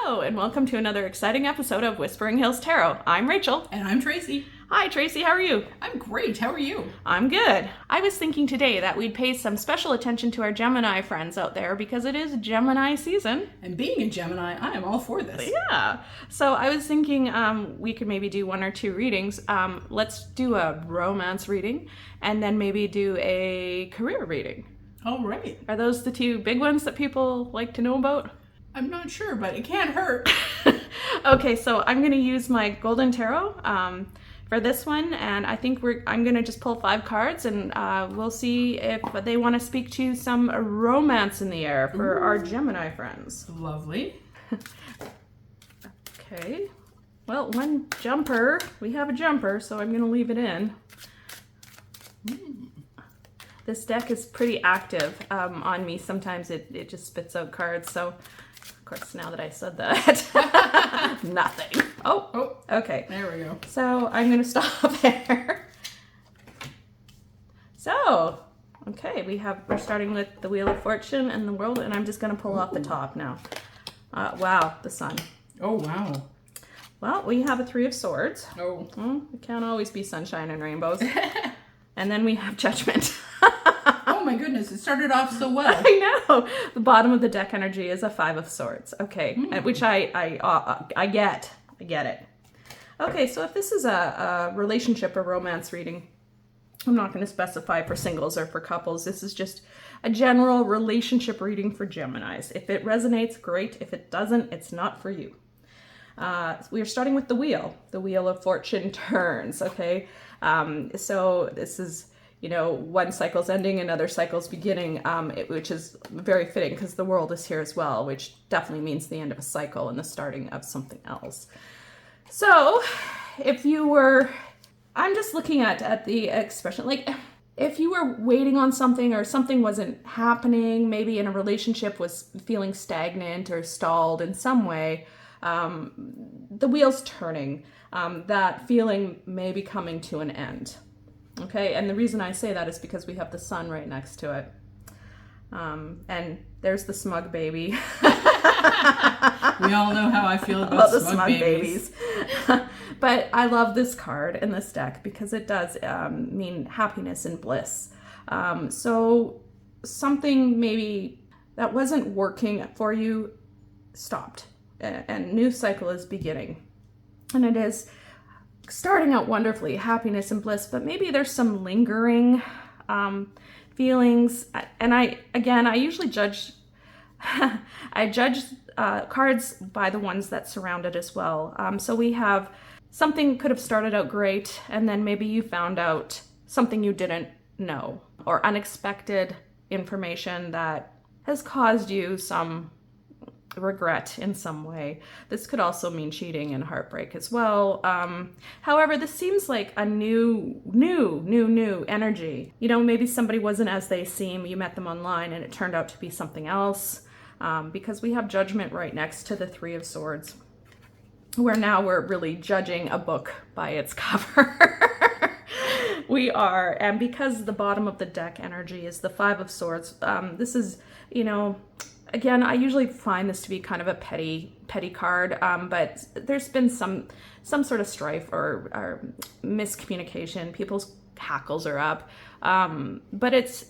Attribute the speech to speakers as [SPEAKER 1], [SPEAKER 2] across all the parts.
[SPEAKER 1] Hello, and welcome to another exciting episode of Whispering Hills Tarot. I'm Rachel.
[SPEAKER 2] And I'm Tracy.
[SPEAKER 1] Hi, Tracy. How are you?
[SPEAKER 2] I'm great. How are you?
[SPEAKER 1] I'm good. I was thinking today that we'd pay some special attention to our Gemini friends out there because it is Gemini season.
[SPEAKER 2] And being a Gemini, I am all for this.
[SPEAKER 1] Yeah. So I was thinking we could maybe do one or two readings. Let's do a romance reading and then maybe do a career reading.
[SPEAKER 2] All right.
[SPEAKER 1] Are those the two big ones that people like to know about?
[SPEAKER 2] I'm not sure, but it can't hurt.
[SPEAKER 1] Okay, so I'm going to use my Golden Tarot for this one, and I think I'm going to just pull 5 cards, and we'll see if they want to speak to some romance in the air for our Gemini friends.
[SPEAKER 2] Lovely.
[SPEAKER 1] Okay. Well, one jumper. We have a jumper, so I'm going to leave it in. This deck is pretty active on me. Sometimes it just spits out cards, so... Of course, now that I said that, nothing. Oh, okay.
[SPEAKER 2] There we go.
[SPEAKER 1] So I'm going to stop there. So, okay, we're starting with the Wheel of Fortune and the World, and I'm just going to pull off the top now. Wow, the Sun.
[SPEAKER 2] Oh, wow.
[SPEAKER 1] Well, we have a 3 of Swords.
[SPEAKER 2] Oh.
[SPEAKER 1] It can't always be sunshine and rainbows. And then we have Judgment.
[SPEAKER 2] Oh my goodness, it started off so well.
[SPEAKER 1] I know. The bottom of the deck energy is a 5 of Swords. Okay, which I get. I get it. Okay, so if this is a relationship or romance reading, I'm not going to specify for singles or for couples. This is just a general relationship reading for Geminis. If it resonates, great. If it doesn't, it's not for you. We are starting with the wheel. The Wheel of Fortune turns, okay? So this is... one cycle's ending, another cycle's beginning, which is very fitting because the World is here as well, which definitely means the end of a cycle and the starting of something else. So, I'm just looking at the expression, like, if you were waiting on something or something wasn't happening, maybe in a relationship was feeling stagnant or stalled in some way, the wheel's turning, that feeling may be coming to an end. Okay, and the reason I say that is because we have the Sun right next to it. And there's the smug baby.
[SPEAKER 2] We all know how I feel about
[SPEAKER 1] the
[SPEAKER 2] smug babies.
[SPEAKER 1] But I love this card in this deck because it does mean happiness and bliss. So something maybe that wasn't working for you stopped. And new cycle is beginning. And it is... starting out wonderfully, happiness and bliss, but maybe there's some lingering feelings. And I usually judge, cards by the ones that surround it as well. So we have something could have started out great, and then maybe you found out something you didn't know, or unexpected information that has caused you some regret in some way. This could also mean cheating and heartbreak as well. However, this seems like a new energy. Maybe somebody wasn't as they seem. You met them online and it turned out to be something else. Because we have Judgment right next to the 3 of Swords, where now we're really judging a book by its cover. We are, and because the bottom of the deck energy is the 5 of Swords, this is, again, I usually find this to be kind of a petty card, but there's been some sort of strife or miscommunication. People's hackles are up, but it's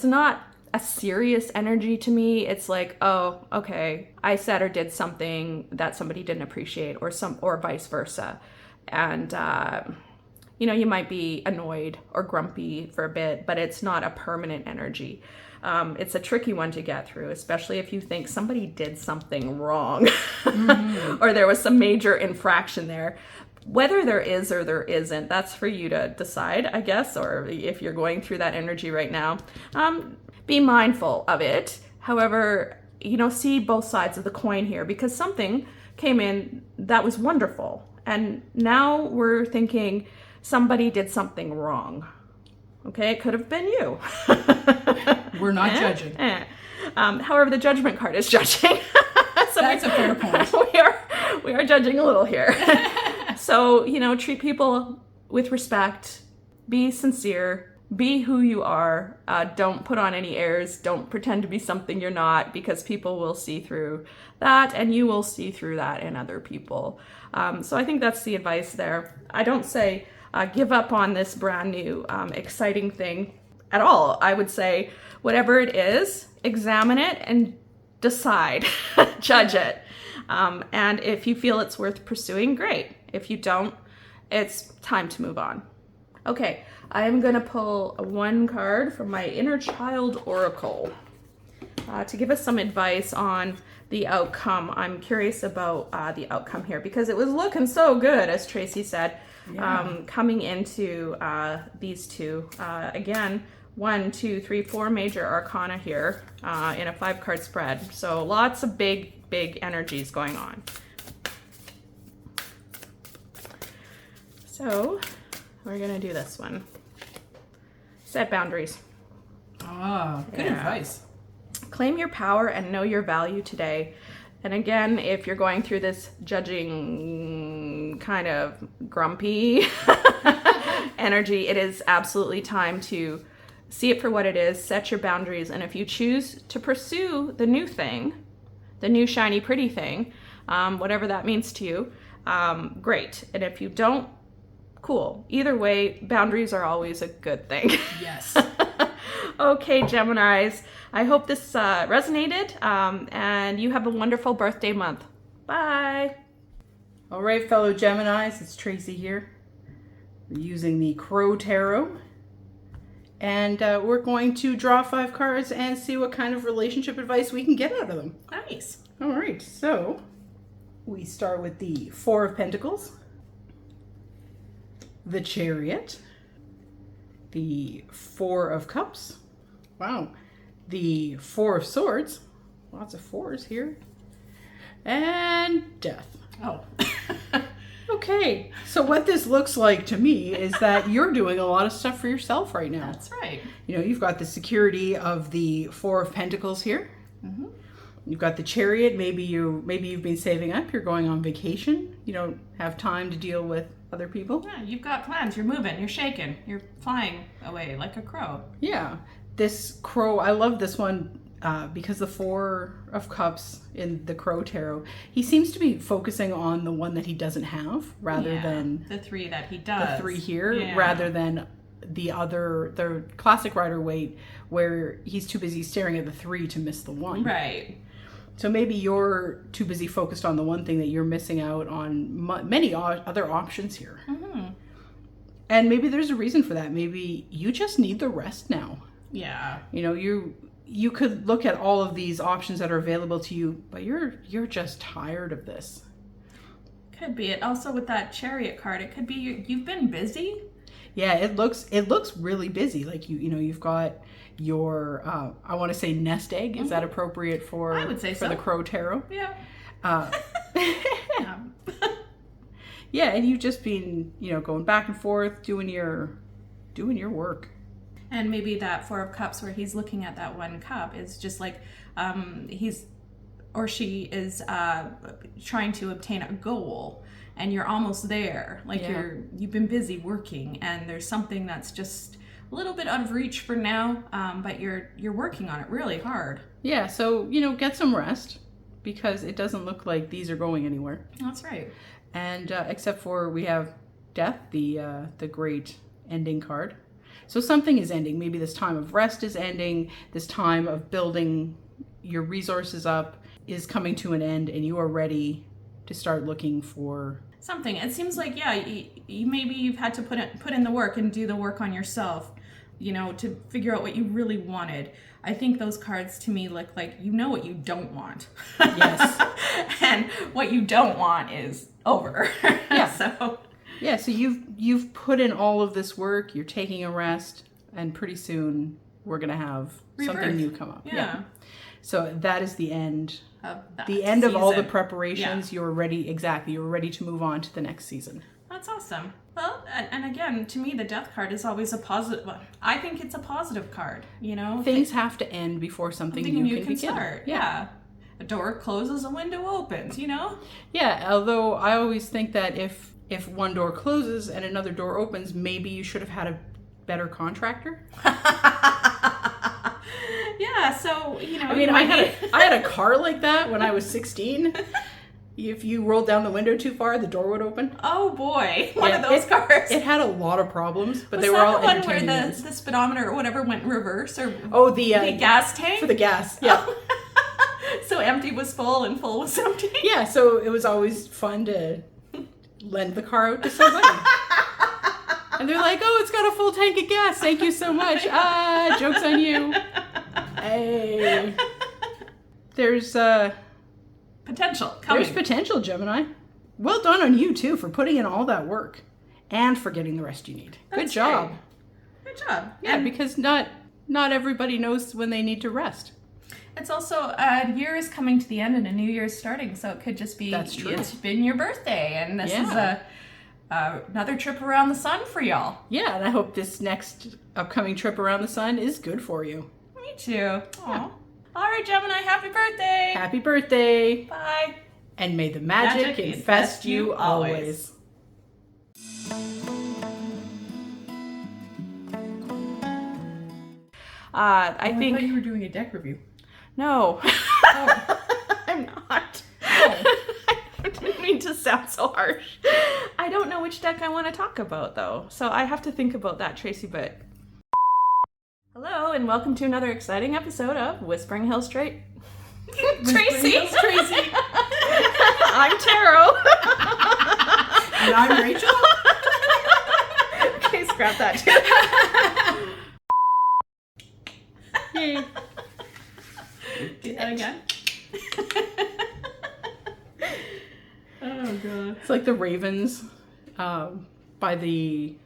[SPEAKER 1] not a serious energy to me. It's like, oh, okay, I said or did something that somebody didn't appreciate, or vice versa, and you might be annoyed or grumpy for a bit, but it's not a permanent energy. It's a tricky one to get through, especially if you think somebody did something wrong or there was some major infraction there. Whether there is or there isn't, that's for you to decide, I guess, or if you're going through that energy right now, be mindful of it. However, see both sides of the coin here, because something came in that was wonderful. And now we're thinking somebody did something wrong. Okay, it could have been you.
[SPEAKER 2] We're not judging.
[SPEAKER 1] However, the Judgment card is judging. So
[SPEAKER 2] that's a fair point.
[SPEAKER 1] We are judging a little here. So, treat people with respect, be sincere, Be who you are. Don't put on any airs. Don't pretend to be something you're not, because people will see through that, and you will see through that in other people. So I think that's the advice there. I don't say give up on this brand new exciting thing at all. I would say whatever it is, examine it and decide, judge it. And if you feel it's worth pursuing, great. If you don't, it's time to move on. Okay, I am going to pull one card from my Inner Child Oracle to give us some advice on the outcome. I'm curious about the outcome here, because it was looking so good, as Tracy said, coming into these two. Again, 1, 2, 3, 4 major arcana here in a 5-card spread. So lots of big energies going on. So we're gonna do this one. Set boundaries.
[SPEAKER 2] Ah, good advice.
[SPEAKER 1] Claim your power and know your value today. And again, if you're going through this judging, kind of grumpy energy, it is absolutely time to see it for what it is, set your boundaries, and if you choose to pursue the new thing, the new shiny pretty thing, whatever that means to you, great. And if you don't, cool. Either way, boundaries are always a good thing.
[SPEAKER 2] Yes.
[SPEAKER 1] Okay, Geminis, I hope this resonated, and you have a wonderful birthday month. Bye.
[SPEAKER 2] All right, fellow Geminis, it's Tracy here. We're using the Crow Tarot. And we're going to draw 5 cards and see what kind of relationship advice we can get out of them.
[SPEAKER 1] Nice.
[SPEAKER 2] All right, so we start with the 4 of Pentacles, the Chariot, the 4 of Cups, wow, the 4 of Swords, lots of 4s here, and Death.
[SPEAKER 1] Oh.
[SPEAKER 2] Okay, so what this looks like to me is that you're doing a lot of stuff for yourself right now.
[SPEAKER 1] That's right.
[SPEAKER 2] You know, you've got the security of the 4 of Pentacles here. Mm-hmm. You've got the Chariot. Maybe you've been saving up. You're going on vacation. You don't have time to deal with other people.
[SPEAKER 1] Yeah, you've got plans. You're moving. You're shaking. You're flying away like a crow.
[SPEAKER 2] Yeah, this crow. I love this one. Because the 4 of Cups in the Crow Tarot, he seems to be focusing on the one that he doesn't have rather than
[SPEAKER 1] the 3 that he does.
[SPEAKER 2] The 3 here, rather than the classic Rider-Waite, where he's too busy staring at the 3 to miss the 1.
[SPEAKER 1] Right.
[SPEAKER 2] So maybe you're too busy focused on the one thing that you're missing out on many other options here. Mm-hmm. And maybe there's a reason for that. Maybe you just need the rest now.
[SPEAKER 1] Yeah.
[SPEAKER 2] You know, you could look at all of these options that are available to you, but you're just tired of this.
[SPEAKER 1] Could be it. Also with that Chariot card, it could be you've been busy.
[SPEAKER 2] Yeah, it looks really busy. Like you've got your I want to say nest egg. Is that appropriate for
[SPEAKER 1] I would say
[SPEAKER 2] for the Crow Tarot?
[SPEAKER 1] Yeah.
[SPEAKER 2] Yeah. Yeah, and you've just been, going back and forth doing your work.
[SPEAKER 1] And maybe that 4 of Cups where he's looking at that 1 cup is just like he's or she is trying to obtain a goal, and you're almost there. Like you've been busy working, and there's something that's just a little bit out of reach for now, but you're working on it really hard.
[SPEAKER 2] Yeah, so get some rest, because it doesn't look like these are going anywhere.
[SPEAKER 1] That's right.
[SPEAKER 2] And except for we have Death, the great ending card. So something is ending. Maybe this time of rest is ending. This time of building your resources up is coming to an end, and you are ready to start looking for
[SPEAKER 1] something. It seems like, you maybe you've had to put in the work and do the work on yourself, to figure out what you really wanted. I think those cards to me look like what you don't want.
[SPEAKER 2] Yes.
[SPEAKER 1] And what you don't want is over.
[SPEAKER 2] Yeah.
[SPEAKER 1] So
[SPEAKER 2] you've put in all of this work, you're taking a rest, and pretty soon we're going to have something new come up.
[SPEAKER 1] Yeah.
[SPEAKER 2] So that is the end.
[SPEAKER 1] The
[SPEAKER 2] end of all the preparations. Yeah. You're ready to move on to the next season.
[SPEAKER 1] That's awesome. Well, and again, to me, the Death card is always a positive. I think it's a positive card.
[SPEAKER 2] Things have to end before something new can begin.
[SPEAKER 1] Start. Yeah. A door closes, a window opens.
[SPEAKER 2] Yeah. Although I always think that if one door closes and another door opens, maybe you should have had better contractor.
[SPEAKER 1] Yeah, so, you know.
[SPEAKER 2] I mean, I had a car like that when I was 16. If you rolled down the window too far, the door would open.
[SPEAKER 1] Oh boy, one of those cars.
[SPEAKER 2] It had a lot of problems, but they
[SPEAKER 1] Was
[SPEAKER 2] were
[SPEAKER 1] that
[SPEAKER 2] all
[SPEAKER 1] the one
[SPEAKER 2] entertaining.
[SPEAKER 1] where the speedometer or whatever went in reverse, or
[SPEAKER 2] the
[SPEAKER 1] gas tank?
[SPEAKER 2] for the gas, yeah.
[SPEAKER 1] So empty was full and full was empty.
[SPEAKER 2] Yeah, so it was always fun to lend the car out to somebody. And they're like, "Oh, it's got a full tank of gas. Thank you so much." Joke's on you. Hey. There's
[SPEAKER 1] potential coming.
[SPEAKER 2] There's potential, Gemini. Well done on you too for putting in all that work and for getting the rest you need. Good job.
[SPEAKER 1] Great. Good job.
[SPEAKER 2] Yeah,
[SPEAKER 1] And
[SPEAKER 2] because not everybody knows when they need to rest.
[SPEAKER 1] it's also a year is coming to the end and a new year is starting, so it could just be
[SPEAKER 2] That's true.
[SPEAKER 1] It's been your birthday, and this is
[SPEAKER 2] Yeah.
[SPEAKER 1] another trip around the sun for y'all.
[SPEAKER 2] Yeah, and I hope this next upcoming trip around the sun is good for you.
[SPEAKER 1] Me too. Aw. All right, Gemini, happy birthday.
[SPEAKER 2] Happy birthday,
[SPEAKER 1] Bye.
[SPEAKER 2] and may the magic infest you always.
[SPEAKER 1] I think
[SPEAKER 2] thought you were doing a deck review.
[SPEAKER 1] no.
[SPEAKER 2] Oh.
[SPEAKER 1] I'm not.
[SPEAKER 2] Oh.
[SPEAKER 1] I didn't mean to sound so harsh. I don't know which deck I want to talk about though, so I have to think about that, Tracy. But hello, and welcome to another exciting episode of Whispering Hill Straight. Tracy.
[SPEAKER 2] Tracy.
[SPEAKER 1] I'm Taro.
[SPEAKER 2] And I'm Rachel.
[SPEAKER 1] Okay, scrap that too.
[SPEAKER 2] Yay.
[SPEAKER 1] Do that again. Oh god.
[SPEAKER 2] It's like the ravens by the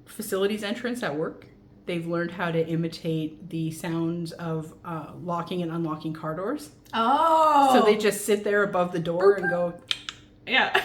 [SPEAKER 2] facilities entrance at work. They've learned how to imitate the sounds of locking and unlocking car doors.
[SPEAKER 1] Oh.
[SPEAKER 2] So they just sit there above the door and go,
[SPEAKER 1] yeah.